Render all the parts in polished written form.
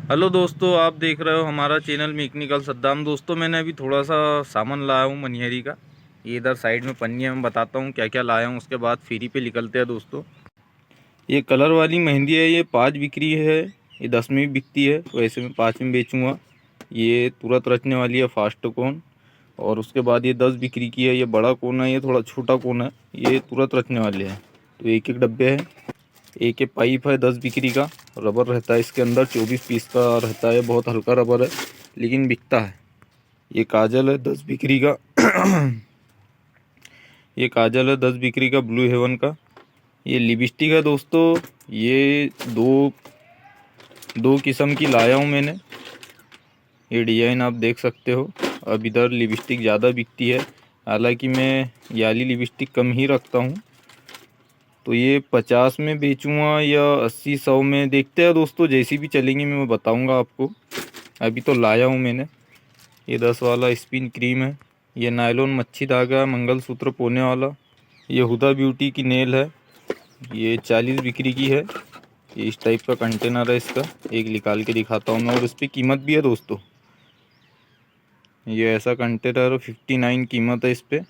Hello दोस्तों, आप देख रहे हो हमारा चैनल मैकेनिकल सद्दाम। दोस्तों मैंने अभी थोड़ा सा सामान लाया हूँ मनिहरी का। ये इधर साइड में पन्नी है, मैं बताता हूँ क्या क्या लाया हूँ, उसके बाद फ्री पे निकलते हैं दोस्तों। ये कलर वाली मेहंदी है, ये 5 बिक्री है, ये 10 में भी बिकती है, वैसे मैं 5 में बेचूँगा। ये तुरंत रचने वाली है, फास्ट कोन। और उसके बाद ये 10 बिक्री की है, ये बड़ा कोन है, ये थोड़ा छोटा कोन है, ये तुरंत रचने वाले हैं। तो एक एक डब्बे है। एक पाइप है 10 बिक्री का, रबर रहता है इसके अंदर, 24 पीस का रहता है, बहुत हल्का रबर है लेकिन बिकता है। ये काजल है 10 बिक्री का ये काजल है 10 बिक्री का, ब्लू हेवन का। ये लिपस्टिक है दोस्तों, ये दो किस्म की लाया हूँ मैंने। ये डिज़ाइन आप देख सकते हो। अब इधर लिपस्टिक ज़्यादा बिकती है, हालांकि मैं याली लिपस्टिक कम ही रखता हूँ। तो ये 50 में बेचूँगा या 80-100 में, देखते हैं दोस्तों, जैसी भी चलेंगी मैं बताऊँगा आपको। अभी तो लाया हूँ मैंने। ये 10 वाला स्पिन क्रीम है। ये नायलॉन मच्छी धागा मंगलसूत्र पोने वाला। ये हुदा ब्यूटी की नेल है, ये 40 बिक्री की है। ये इस टाइप का कंटेनर है इसका, एक निकाल के दिखाता हूँ मैं, और इस पर कीमत भी है दोस्तों। ये ऐसा कंटेनर 59 कीमत है इस पर।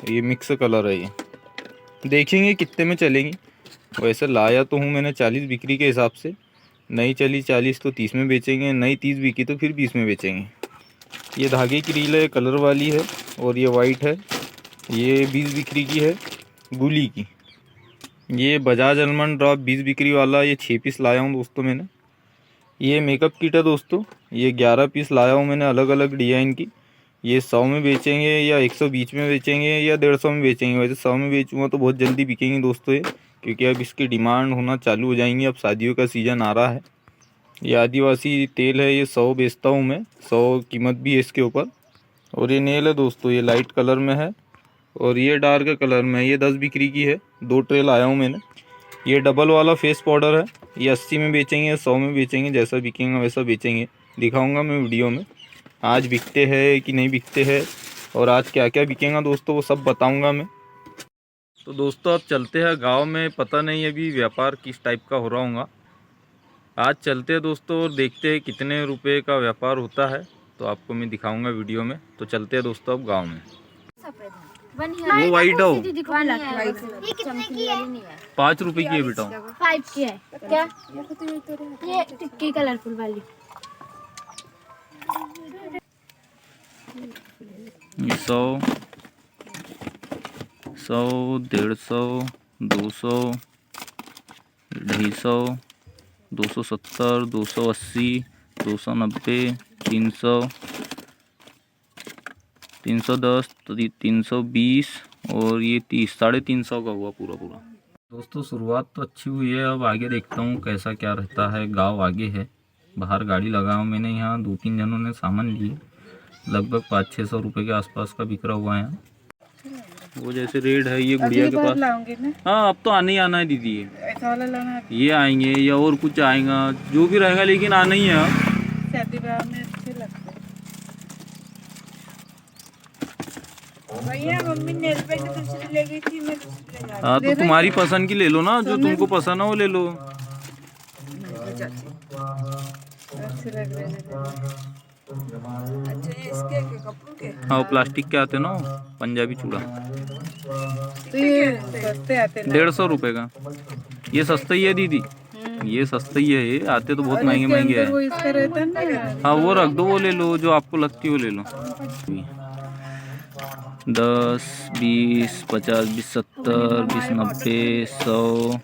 ये मिक्स कलर है, ये देखेंगे कितने में चलेंगी। वैसे लाया तो हूँ मैंने 40 बिक्री के हिसाब से। नई चली 40 तो 30 में बेचेंगे, नई 30 बिकी तो फिर 20 में बेचेंगे। ये धागे की रील है, कलर वाली है, और ये वाइट है। ये 20 बिक्री की है, गुली की। ये बजाज आलमंड ड्रॉप 20 बिक्री वाला, ये 6 पीस लाया हूँ दोस्तों मैंने। ये मेकअप किट है दोस्तों, ये 11 पीस लाया हूँ मैंने, अलग अलग डिज़ाइन की। ये 100 में बेचेंगे या 120 में बेचेंगे या 150 में बेचेंगे। वैसे 100 में बेचूँगा तो बहुत जल्दी बिकेंगे दोस्तों ये, क्योंकि अब इसकी डिमांड होना चालू हो जाएंगी, अब शादियों का सीज़न आ रहा है। ये आदिवासी तेल है, ये 100 बेचता हूँ मैं, 100 कीमत भी है इसके ऊपर। और ये नेल है दोस्तों, ये लाइट कलर में है और ये डार्क कलर में है, ये 10 बिक्री की है। 2 ट्रे लाया हूँ मैंने। ये डबल वाला फेस पाउडर है, ये 80 में बेचेंगे, 100 में बेचेंगे, जैसा बिकेंगे वैसा बेचेंगे। दिखाऊंगा मैं वीडियो में आज बिकते हैं कि नहीं बिकते हैं, और आज क्या क्या बिकेगा दोस्तों, वो सब बताऊंगा मैं। तो दोस्तों अब चलते हैं गांव में, पता नहीं अभी व्यापार किस टाइप का हो रहा होगा। आज चलते हैं दोस्तों और देखते हैं कितने रुपए का व्यापार होता है, तो आपको मैं दिखाऊंगा वीडियो में। तो चलते हैं दोस्तों अब गाँव में। वो वाइट हो, 5 रुपए की है बेटा। 5 की है क्या? ये टिक्की कलरफुल वाली। ये 100, 150, 200, 250, 270, 280, 290, 300, 310, 320 और ये 30, 350 का हुआ पूरा पूरा। दोस्तों शुरुआत तो अच्छी हुई है, अब आगे देखता हूँ कैसा क्या रहता है। गांव आगे है, बाहर गाड़ी लगाऊँ मैंने, यहाँ 2-3 जनों ने सामान लिए, लगभग 500-600 रुपये के आसपास का बिक रहा हुआ है। वो जैसे रेड है, ये गुड़िया के पास लाऊंगे ना। हाँ अब तो आना ही आना है दीदी, ऐसा वाला लाना है। ये आएंगे या और कुछ आएगा, जो भी रहेगा, लेकिन आना ही है। शादी ब्याह में अच्छे लगते हैं। भैया मम्मी नेल पेंट दूसरी ले गई थी, मैं दूसरी ले जा रही हूँ। हाँ तो तुम्हारी पसंद की ले लो ना, जो तुमको पसंद है वो ले लो। अच्छे लग रहे हैं। अच्छा ये इसके कपड़ों के? हाँ वो प्लास्टिक के आते ना, पंजाबी चूड़ा। तो ये सस्ते आते हैं। 150 रुपये का, ये सस्ता ही है दीदी, ये सस्ता ही है। ये आते तो बहुत महंगे महंगे वो है। इसका रहता है ना। हाँ वो रख दो, वो ले लो, जो आपको लगती है वो ले लो। 10, 20, 50, 20, 70, 20, 90, 100,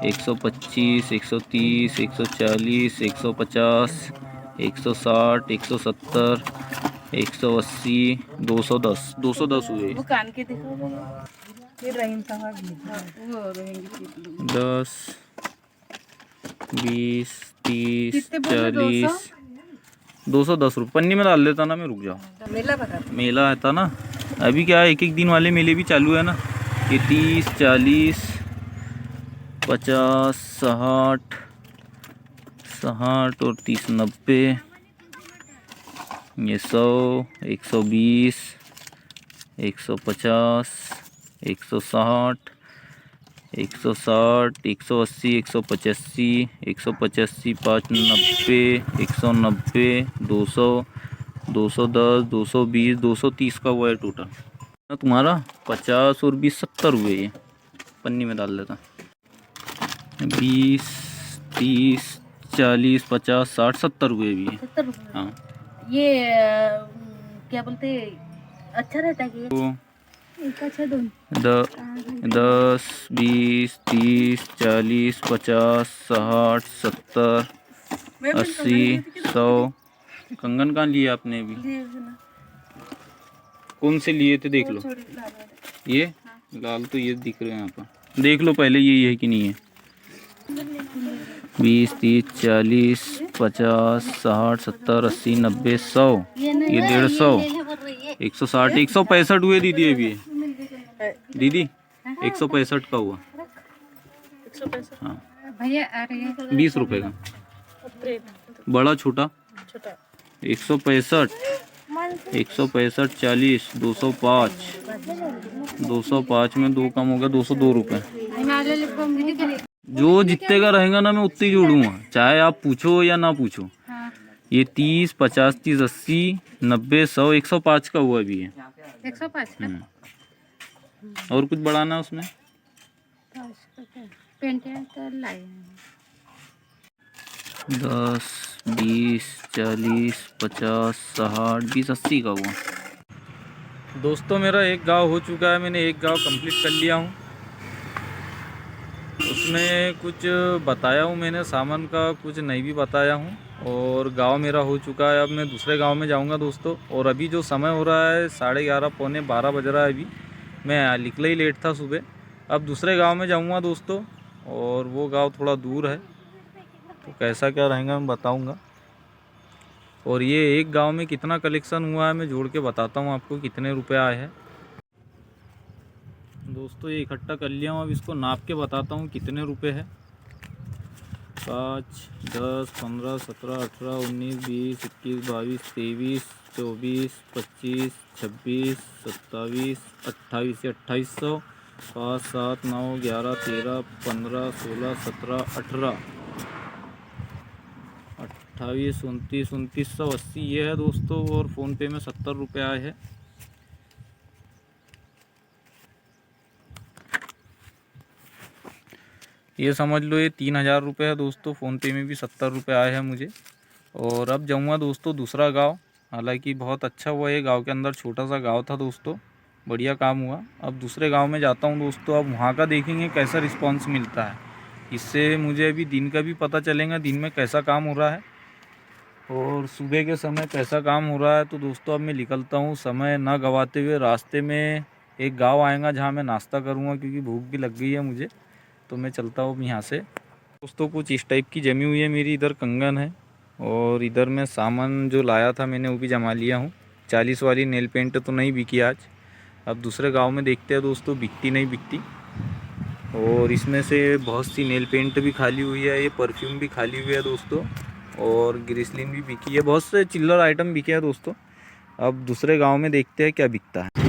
125, 130, 140, 150, 160, 170, 180, 210, 210 हुए। वो कान के दिखाओ, ये रहीम साहब वो रहेंगे। 10, 20, 30, कितने बोले? 40, 210 रुपये पन्नी में डाल देता ना मैं, रुक जाओ। मेला बता, मेला आता ना अभी, क्या है, एक एक दिन वाले मेले भी चालू है ना। ये 30, 40, 50, 60, 60 और 30, 90, ये 100, 120, 150, 160, 160, 180, 185, 185, 590, 190, 200, 210, 220, 230 का हुआ है टोटल। तुम्हारा 50 और 20 70 हुए, ये पन्नी में डाल देता। 20, 30, 40, 50, 60, 70 हुए भी है। 70 रुपये। हाँ ये क्या बोलते, अच्छा रहता है कि तो एक अच्छा दोन 10, 20, 30, 40, 50, 60, 70, 80, 100। कंगन कहाँ लिए आपने अभी? लिए थे ना, कौन से लिए थे देख लो। छोड़ी लाल वाले। ये लाल तो ये दिख रहे हैं यहाँ पर, देख लो पहले ये है कि नहीं है। 20, 30, 40, 50, 60, 70, 80, 90, 100, ये 150, 160, 165 हुए दीदी अभी। दीदी 165 का हुआ। 165 हाँ भैया आ रही है 20 रुपए का, बड़ा छोटा। छोटा 165, 165, 40, 205, 205 में 2 कम हो गया, 202 रुपये। जो जितने का रहेगा ना मैं उतने ही जोड़ूंगा, चाहे आप पूछो या ना पूछो। ये 30, 50, 30, 80, 90, 100, 105 का हुआ भी है। 105 का और कुछ बढ़ाना है उसमें? पेंट है तो लाए 10, 20, 40, 50, 60, 20, 80 का हुआ। दोस्तों मेरा एक गांव हो चुका है, मैंने एक गांव कंप्लीट कर लिया हूँ। उसमें कुछ बताया हूँ मैंने सामान का, कुछ नहीं भी बताया हूँ। और गांव मेरा हो चुका है। अब मैं दूसरे गांव में जाऊंगा दोस्तों। और अभी जो समय हो रहा है 11:30 पौने 12 बज रहा है अभी। मैं निकला ही लेट था सुबह। अब दूसरे गांव में जाऊंगा दोस्तों, और वो गांव थोड़ा दूर है, तो कैसा क्या रहेगा मैं बताऊंगा। और ये एक गांव में कितना कलेक्शन हुआ है मैं जोड़ के बताता हूँ आपको, कितने रुपए आए हैं। दोस्तों ये इकट्ठा कर लिया हूँ, अब इसको नाप के बताता हूँ कितने रुपए है। 5, 10, 15, 17, 18, 19, 20, 21, 22, 23, 24, 25, 26, 27, 28, 2800, 5, 7, 9, 11, 13, 15, 16, 17, 18, 28, 29, 2980 ये है दोस्तों। और फ़ोनपे में 70 रुपये आए हैं। ये समझ लो ये 3000 रुपये है दोस्तों। फ़ोनपे में भी 70 रुपये आए हैं मुझे। और अब जाऊँगा दोस्तों दूसरा गांव। हालांकि बहुत अच्छा हुआ, ये गांव के अंदर छोटा सा गांव था दोस्तों, बढ़िया काम हुआ। अब दूसरे गांव में जाता हूं दोस्तों। अब वहां का देखेंगे कैसा रिस्पांस मिलता है। इससे मुझे अभी दिन का भी पता चलेगा, दिन में कैसा काम हो रहा है और सुबह के समय कैसा काम हो रहा है। तो दोस्तों अब मैं निकलता हूँ समय ना गवाते हुए। रास्ते में एक गाँव आएगा जहाँ मैं नाश्ता करूँगा, क्योंकि भूख भी लग गई है मुझे। तो मैं चलता हूँ यहाँ से दोस्तों। कुछ इस टाइप की जमी हुई है मेरी, इधर कंगन है और इधर मैं सामान जो लाया था मैंने वो भी जमा लिया हूँ। 40 वाली नेल पेंट तो नहीं बिकी आज। अब दूसरे गांव में देखते हैं दोस्तों, बिकती नहीं बिकती। और इसमें से बहुत सी नेल पेंट भी खाली हुई है, ये परफ्यूम भी खाली हुई है दोस्तों, और ग्रिसलिन भी बिकी है। बहुत से चिल्लर आइटम बिके हैं दोस्तों। अब दूसरे गाँव में देखते हैं क्या बिकता है।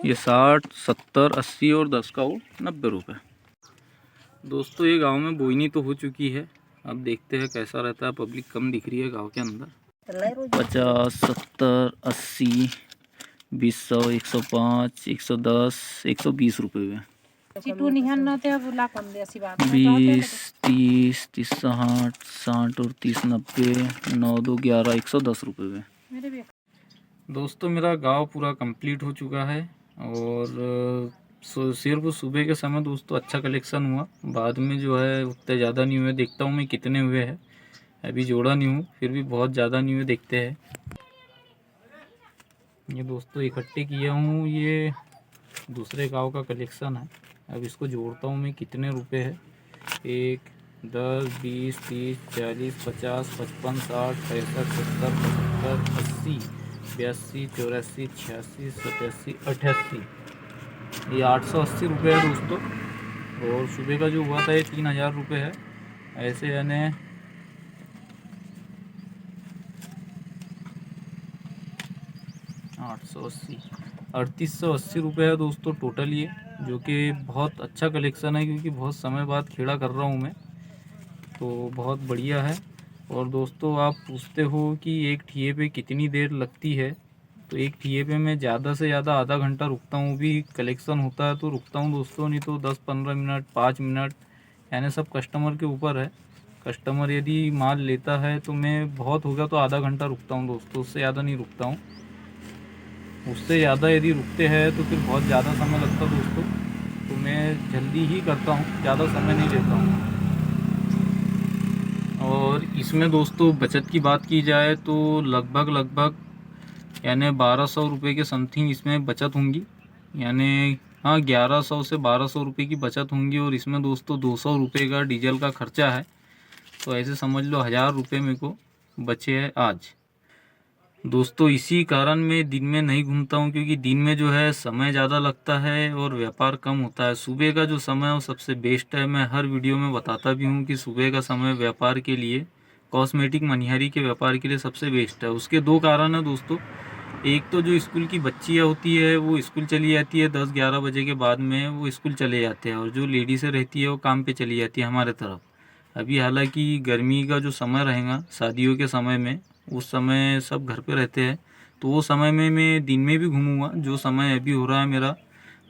ये 60, 70, 80 और 10 का हो 90 रुपये। दोस्तों ये गांव में बोईनी तो हो चुकी है। अब देखते हैं कैसा रहता है। पब्लिक कम दिख रही है गांव के अंदर। 50, 70, 80, 200, 105, 110, 120 रुपये हुए। 20, 30, 30, 60, 60 और 30, 90, 9, 2, 11, 110 रुपये हुए। दोस्तों मेरा गांव पूरा कंप्लीट हो चुका है। और सिर्फ सुबह के समय दोस्तों अच्छा कलेक्शन हुआ। बाद में जो है उतने ज़्यादा नहीं हुए। देखता हूँ मैं कितने हुए हैं, अभी जोड़ा नहीं हूँ, फिर भी बहुत ज़्यादा नहीं हुए, देखते हैं। ये दोस्तों इकट्ठे किया हूँ, ये दूसरे गांव का कलेक्शन है। अब इसको जोड़ता हूँ मैं कितने रुपए है। 1, 10, 20, 30, 40, 50, 55, 60, 65, 70, 75, 80, 82, 84, 86, 87, 88, ये 880 रुपये है दोस्तों। और सुबह का जो हुआ था ये 3000 रुपये है। ऐसे यानी 880 3880 रुपये है दोस्तों टोटल ये, जो कि बहुत अच्छा कलेक्शन है क्योंकि बहुत समय बाद खेड़ा कर रहा हूँ मैं, तो बहुत बढ़िया है। और दोस्तों आप पूछते हो कि एक ठिए पे कितनी देर लगती है, तो एक ठिए पे मैं ज़्यादा से ज़्यादा आधा घंटा रुकता हूँ, भी कलेक्शन होता है तो रुकता हूँ दोस्तों, नहीं तो 10-15 मिनट 5 मिनट, यानी सब कस्टमर के ऊपर है। कस्टमर यदि माल लेता है तो मैं बहुत हो गया तो आधा घंटा रुकता हूँ दोस्तों, उससे ज़्यादा नहीं रुकता हूँ। उससे ज़्यादा यदि रुकते हैं तो फिर बहुत ज़्यादा समय लगता है दोस्तों, तो मैं जल्दी ही करता हूँ, ज़्यादा समय नहीं लेता हूँ। और इसमें दोस्तों बचत की बात की जाए तो लगभग यानी 1200 रुपये के समथिंग इसमें बचत होंगी, यानी हाँ 1100 से 1200 रुपये की बचत होंगी। और इसमें दोस्तों 200 रुपये का डीजल का खर्चा है, तो ऐसे समझ लो 1000 रुपये मेरे को बचे हैं आज दोस्तों। इसी कारण मैं दिन में नहीं घूमता हूँ, क्योंकि दिन में जो है समय ज़्यादा लगता है और व्यापार कम होता है। सुबह का जो समय है वो सबसे बेस्ट है, मैं हर वीडियो में बताता भी हूँ कि सुबह का समय व्यापार के लिए, कॉस्मेटिक मनिहारी के व्यापार के लिए सबसे बेस्ट है। उसके दो कारण है दोस्तों। एक तो जो स्कूल की बच्चियाँ होती है वो स्कूल चली जाती है 10-11 बजे के बाद में, वो स्कूल चले जाते हैं, और जो लेडीज़ें रहती है वो काम पे चली जाती है हमारे तरफ। अभी हालांकि गर्मी का जो समय रहेगा शादियों के समय में, उस समय सब घर पे रहते हैं, तो वो समय में मैं दिन में भी घूमूंगा। जो समय अभी हो रहा है मेरा,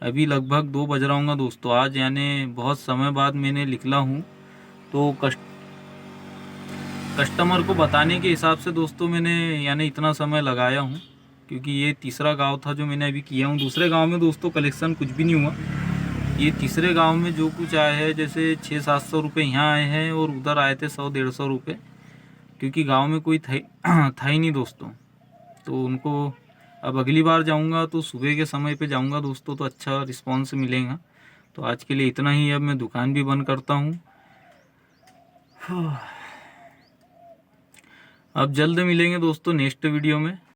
अभी लगभग 2 बज रहा हूँ दोस्तों आज, यानी बहुत समय बाद मैंने निकला हूँ। तो कस्टमर को बताने के हिसाब से दोस्तों मैंने यानी इतना समय लगाया हूँ, क्योंकि ये तीसरा गांव था जो मैंने अभी किया हूँ। दूसरे गांव में दोस्तों कलेक्शन कुछ भी नहीं हुआ, ये तीसरे गांव में जो कुछ आए हैं, जैसे 600-700 रुपये यहाँ आए हैं और उधर आए थे 100-150 रुपये, क्योंकि गांव में कोई था ही नहीं दोस्तों। तो उनको अब अगली बार जाऊंगा तो सुबह के समय पे जाऊंगा दोस्तों, तो अच्छा रिस्पांस मिलेगा। तो आज के लिए इतना ही, अब मैं दुकान भी बंद करता हूँ। अब जल्द मिलेंगे दोस्तों नेक्स्ट वीडियो में।